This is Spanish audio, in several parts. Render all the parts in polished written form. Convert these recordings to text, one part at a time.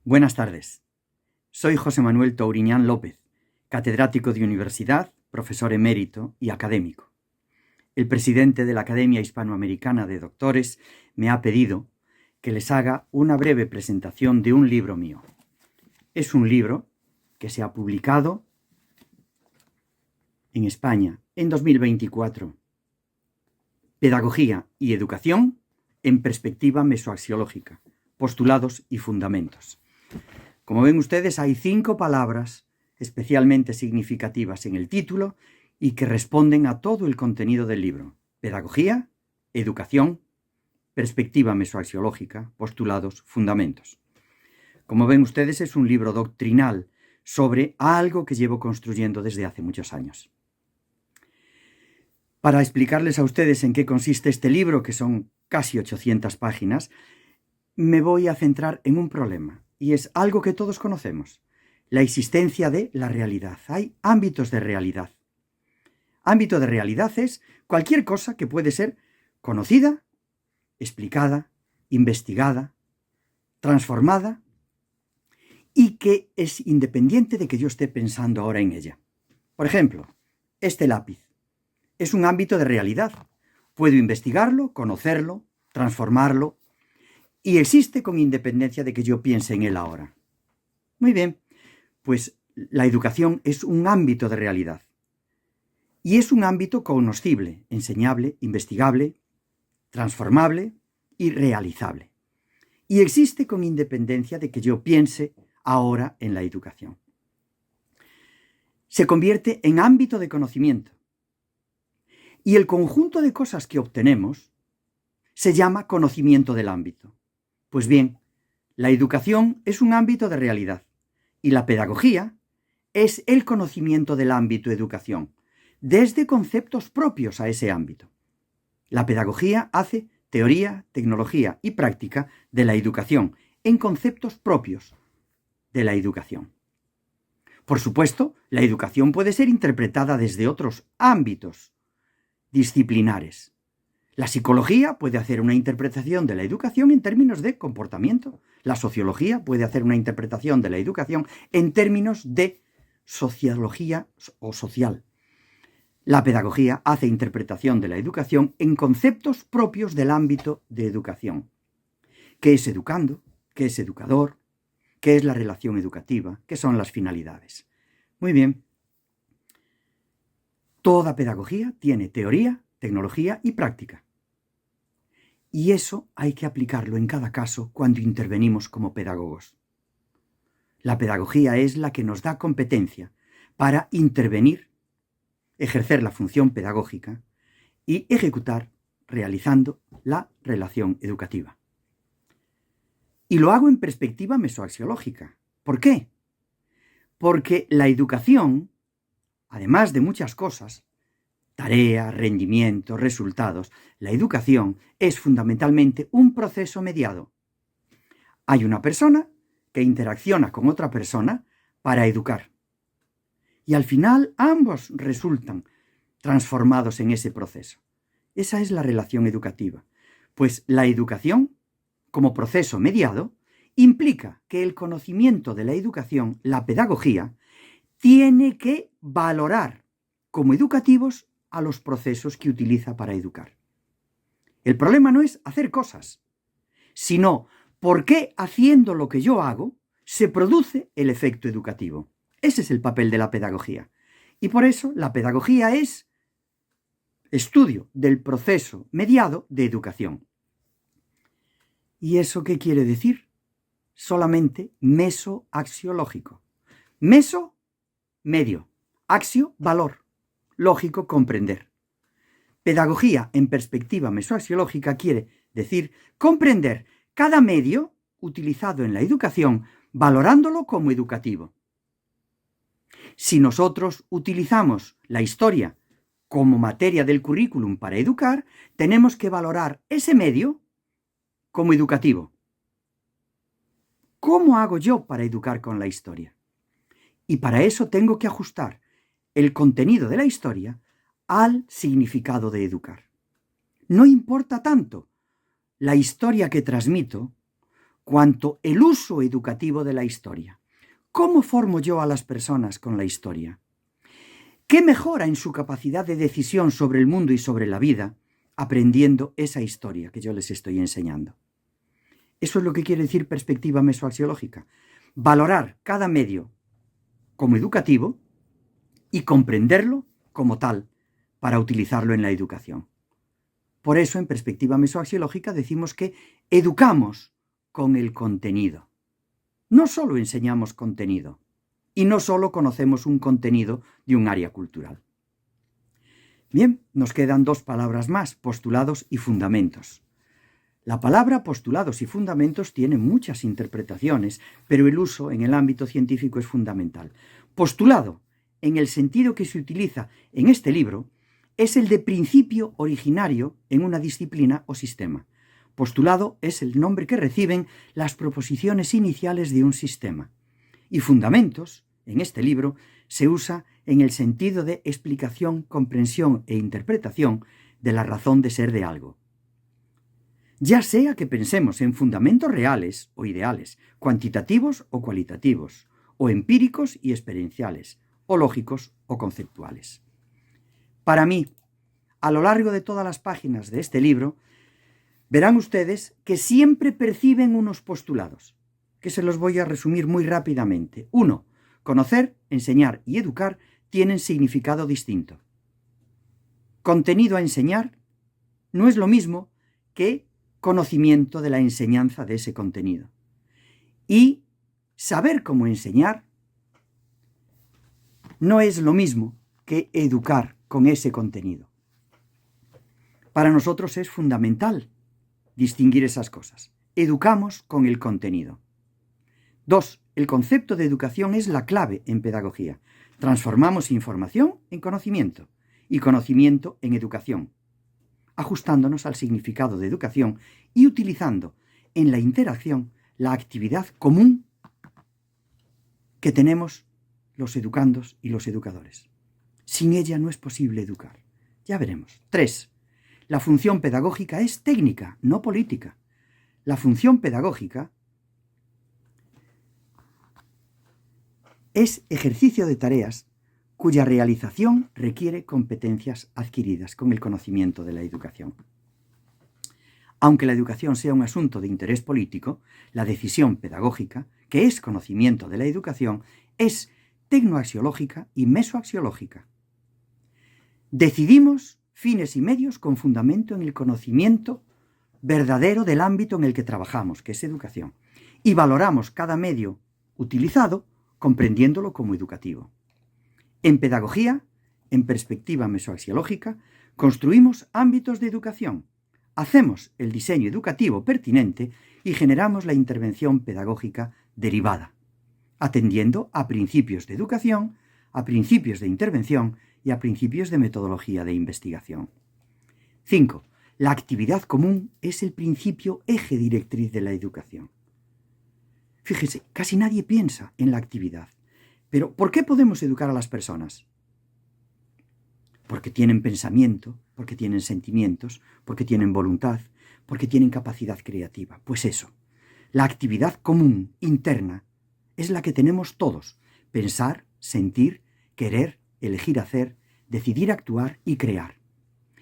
Buenas tardes. Soy José Manuel Touriñán López, catedrático de universidad, profesor emérito y académico. El presidente de la Academia Hispanoamericana de Doctores me ha pedido que les haga una breve presentación de un libro mío. Es un libro que se ha publicado en España en 2024. Pedagogía y educación en perspectiva mesoaxiológica, postulados y fundamentos. Como ven ustedes, hay 5 palabras especialmente significativas en el título y que responden a todo el contenido del libro. Pedagogía, educación, perspectiva mesoaxiológica, postulados, fundamentos. Como ven ustedes, es un libro doctrinal sobre algo que llevo construyendo desde hace muchos años. Para explicarles a ustedes en qué consiste este libro, que son casi 800 páginas, me voy a centrar en un problema, y es algo que todos conocemos: la existencia de la realidad. Hay ámbitos de realidad. Ámbito de realidad es cualquier cosa que puede ser conocida, explicada, investigada, transformada y que es independiente de que yo esté pensando ahora en ella. Por ejemplo, este lápiz es un ámbito de realidad. Puedo investigarlo, conocerlo, transformarlo y existe con independencia de que yo piense en él ahora. Muy bien, pues la educación es un ámbito de realidad. Y es un ámbito cognoscible, enseñable, investigable, transformable y realizable. Y existe con independencia de que yo piense ahora en la educación. Se convierte en ámbito de conocimiento. Y el conjunto de cosas que obtenemos se llama conocimiento del ámbito. Pues bien, la educación es un ámbito de realidad y la pedagogía es el conocimiento del ámbito educación, desde conceptos propios a ese ámbito. La pedagogía hace teoría, tecnología y práctica de la educación en conceptos propios de la educación. Por supuesto, la educación puede ser interpretada desde otros ámbitos disciplinares. La psicología puede hacer una interpretación de la educación en términos de comportamiento. La sociología puede hacer una interpretación de la educación en términos de sociología o social. La pedagogía hace interpretación de la educación en conceptos propios del ámbito de educación. ¿Qué es educando? ¿Qué es educador? ¿Qué es la relación educativa? ¿Qué son las finalidades? Muy bien. Toda pedagogía tiene teoría, tecnología y práctica. Y eso hay que aplicarlo en cada caso cuando intervenimos como pedagogos. La pedagogía es la que nos da competencia para intervenir, ejercer la función pedagógica y ejecutar realizando la relación educativa. Y lo hago en perspectiva mesoaxiológica. ¿Por qué? Porque la educación, además de muchas cosas, tarea, rendimiento, resultados, la educación es fundamentalmente un proceso mediado. Hay una persona que interacciona con otra persona para educar. Y al final ambos resultan transformados en ese proceso. Esa es la relación educativa. Pues la educación, como proceso mediado, implica que el conocimiento de la educación, la pedagogía, tiene que valorar como educativos a los procesos que utiliza para educar. El problema no es hacer cosas, sino por qué haciendo lo que yo hago se produce el efecto educativo. Ese es el papel de la pedagogía. Y por eso la pedagogía es estudio del proceso mediado de educación. ¿Y eso qué quiere decir? Solamente mesoaxiológico. Meso, medio. Axio, valor. Lógico, comprender. Pedagogía en perspectiva mesoaxiológica quiere decir comprender cada medio utilizado en la educación, valorándolo como educativo. Si nosotros utilizamos la historia como materia del currículum para educar, tenemos que valorar ese medio como educativo. ¿Cómo hago yo para educar con la historia? Y para eso tengo que ajustar el contenido de la historia al significado de educar. No importa tanto la historia que transmito cuanto el uso educativo de la historia. ¿Cómo formo yo a las personas con la historia? ¿Qué mejora en su capacidad de decisión sobre el mundo y sobre la vida aprendiendo esa historia que yo les estoy enseñando? Eso es lo que quiere decir perspectiva mesoaxiológica. Valorar cada medio como educativo y comprenderlo como tal para utilizarlo en la educación. Por eso, en perspectiva mesoaxiológica, decimos que educamos con el contenido. No solo enseñamos contenido y no solo conocemos un contenido de un área cultural. Bien, nos quedan dos palabras más, postulados y fundamentos. La palabra postulados y fundamentos tiene muchas interpretaciones, pero el uso en el ámbito científico es fundamental. Postulado, en el sentido que se utiliza en este libro, es el de principio originario en una disciplina o sistema. Postulado es el nombre que reciben las proposiciones iniciales de un sistema. Y fundamentos, en este libro, se usa en el sentido de explicación, comprensión e interpretación de la razón de ser de algo. Ya sea que pensemos en fundamentos reales o ideales, cuantitativos o cualitativos, o empíricos y experienciales, o lógicos o conceptuales. Para mí, a lo largo de todas las páginas de este libro, verán ustedes que siempre perciben unos postulados, que se los voy a resumir muy rápidamente. 1. Conocer, enseñar y educar tienen significado distinto. Contenido a enseñar no es lo mismo que conocimiento de la enseñanza de ese contenido. Y saber cómo enseñar no es lo mismo que educar con ese contenido. Para nosotros es fundamental distinguir esas cosas. Educamos con el contenido. 2. El concepto de educación es la clave en pedagogía. Transformamos información en conocimiento y conocimiento en educación, ajustándonos al significado de educación y utilizando en la interacción la actividad común que tenemos los educandos y los educadores. Sin ella no es posible educar. Ya veremos. 3. La función pedagógica es técnica, no política. La función pedagógica es ejercicio de tareas cuya realización requiere competencias adquiridas con el conocimiento de la educación. Aunque la educación sea un asunto de interés político, la decisión pedagógica, que es conocimiento de la educación, es tecnoaxiológica y mesoaxiológica. Decidimos fines y medios con fundamento en el conocimiento verdadero del ámbito en el que trabajamos, que es educación, y valoramos cada medio utilizado comprendiéndolo como educativo. En pedagogía, en perspectiva mesoaxiológica, construimos ámbitos de educación, hacemos el diseño educativo pertinente y generamos la intervención pedagógica derivada, atendiendo a principios de educación, a principios de intervención y a principios de metodología de investigación. 5. La actividad común es el principio eje directriz de la educación. Fíjese, casi nadie piensa en la actividad. Pero ¿por qué podemos educar a las personas? Porque tienen pensamiento, porque tienen sentimientos, porque tienen voluntad, porque tienen capacidad creativa. Pues eso, la actividad común, interna, es la que tenemos todos. Pensar, sentir, querer, elegir hacer, decidir actuar y crear.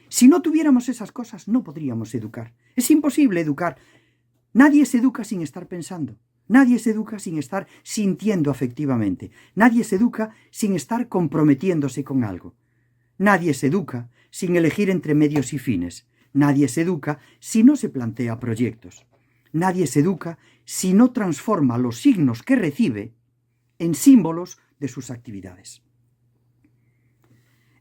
Si no tuviéramos esas cosas, no podríamos educar. Es imposible educar. Nadie se educa sin estar pensando. Nadie se educa sin estar sintiendo afectivamente. Nadie se educa sin estar comprometiéndose con algo. Nadie se educa sin elegir entre medios y fines. Nadie se educa si no se plantea proyectos. Nadie se educa si no transforma los signos que recibe en símbolos de sus actividades.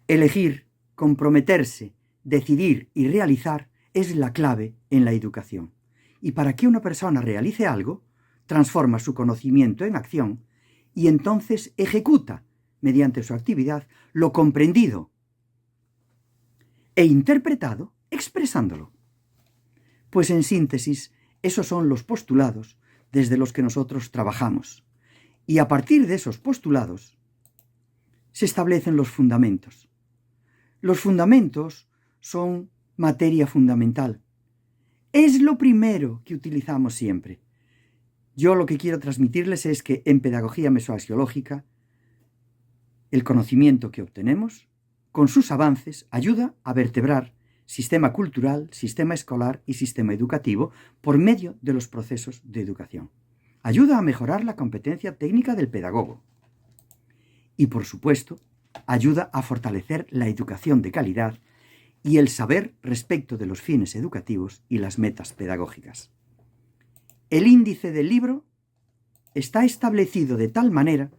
Elegir, comprometerse, decidir y realizar es la clave en la educación. Y para que una persona realice algo, transforma su conocimiento en acción y entonces ejecuta, mediante su actividad, lo comprendido e interpretado expresándolo. Pues en síntesis, esos son los postulados desde los que nosotros trabajamos. Y a partir de esos postulados se establecen los fundamentos. Los fundamentos son materia fundamental. Es lo primero que utilizamos siempre. Yo lo que quiero transmitirles es que en pedagogía mesoaxiológica el conocimiento que obtenemos, con sus avances, ayuda a vertebrar sistema cultural, sistema escolar y sistema educativo por medio de los procesos de educación. Ayuda a mejorar la competencia técnica del pedagogo. Y, por supuesto, ayuda a fortalecer la educación de calidad y el saber respecto de los fines educativos y las metas pedagógicas. El índice del libro está establecido de tal manera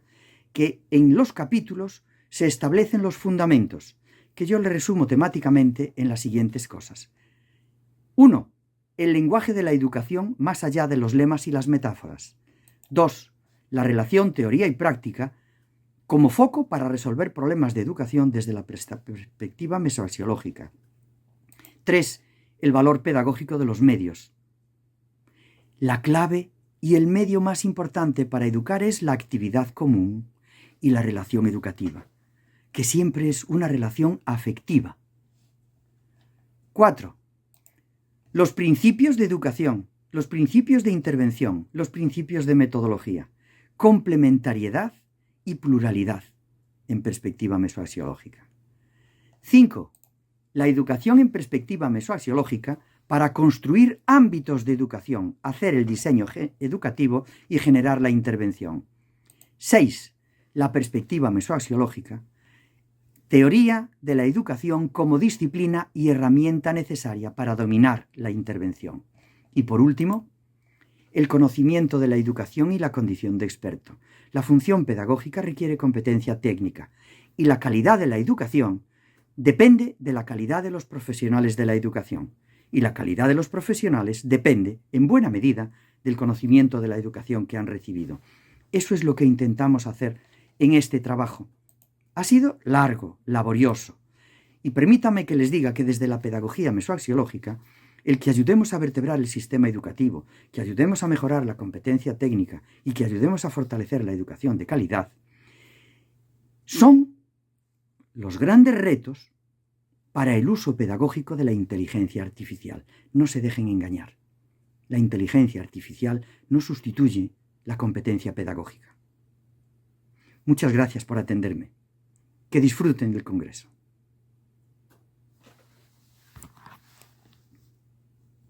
que en los capítulos se establecen los fundamentos, que yo le resumo temáticamente en las siguientes cosas. 1. El lenguaje de la educación más allá de los lemas y las metáforas. 2. La relación teoría y práctica como foco para resolver problemas de educación desde la perspectiva mesoaxiológica. 3. El valor pedagógico de los medios. La clave y el medio más importante para educar es la actividad común y la relación educativa, que siempre es una relación afectiva. 4. Los principios de educación, los principios de intervención, los principios de metodología, complementariedad y pluralidad en perspectiva mesoaxiológica. 5. La educación en perspectiva mesoaxiológica para construir ámbitos de educación, hacer el diseño educativo y generar la intervención. 6. La perspectiva mesoaxiológica, teoría de la educación como disciplina y herramienta necesaria para dominar la intervención. Y por último, el conocimiento de la educación y la condición de experto. La función pedagógica requiere competencia técnica y la calidad de la educación depende de la calidad de los profesionales de la educación. Y la calidad de los profesionales depende, en buena medida, del conocimiento de la educación que han recibido. Eso es lo que intentamos hacer en este trabajo. Ha sido largo, laborioso. Y permítame que les diga que desde la pedagogía mesoaxiológica, el que ayudemos a vertebrar el sistema educativo, que ayudemos a mejorar la competencia técnica y que ayudemos a fortalecer la educación de calidad, son los grandes retos para el uso pedagógico de la inteligencia artificial. No se dejen engañar. La inteligencia artificial no sustituye la competencia pedagógica. Muchas gracias por atenderme. Que disfruten del Congreso.